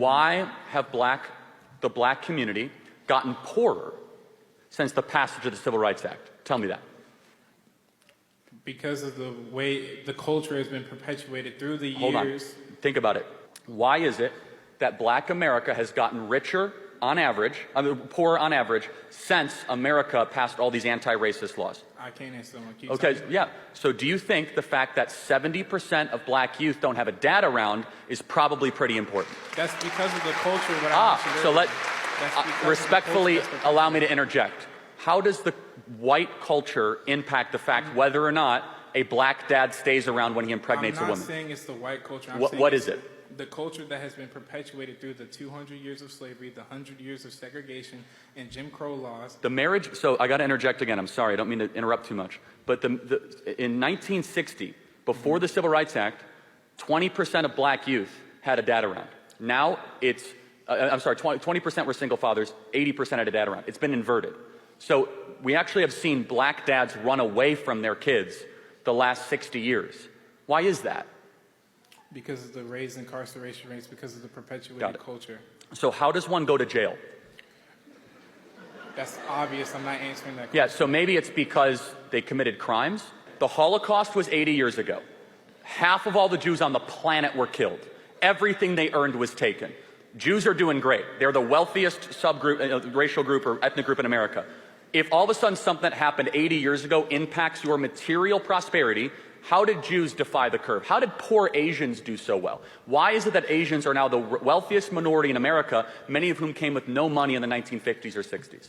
Why have the black community gotten poorer since the passage of the Civil Rights Act? Tell me that. Because of the way the culture has been perpetuated through the Hold years. on. Think about it. Why is it that black America has gotten richer on average, poorer on average, since America passed all these anti-racist laws? I can't answer that one. Okay, yeah. So do you think the fact that 70% of black youth don't have a dad around is probably pretty important? That's because of the culture. Respectfully allow me to interject. How does the white culture impact the fact whether or not a black dad stays around when he impregnates a woman? I'm not saying it's the white culture. What is it? The culture that has been perpetuated through the 200 years of slavery, the 100 years of segregation, and Jim Crow laws. The marriage, so I got to interject again. I'm sorry, I don't mean to interrupt too much. But in 1960, before the Civil Rights Act, 20% of black youth had a dad around. Now it's, 20% were single fathers, 80% had a dad around. It's been inverted. So we actually have seen black dads run away from their kids the last 60 years. Why is that? Because of the raised incarceration rates, because of the perpetuated culture. So how does one go to jail? That's obvious. I'm not answering that question. Yeah, so maybe it's because they committed crimes. The Holocaust was 80 years ago. Half of all the Jews on the planet were killed. Everything they earned was taken. Jews are doing great. They're the wealthiest subgroup, racial group or ethnic group in America. If all of a sudden something that happened 80 years ago impacts your material prosperity, how did Jews defy the curve? How did poor Asians do so well? Why is it that Asians are now the wealthiest minority in America, many of whom came with no money in the 1950s or 60s?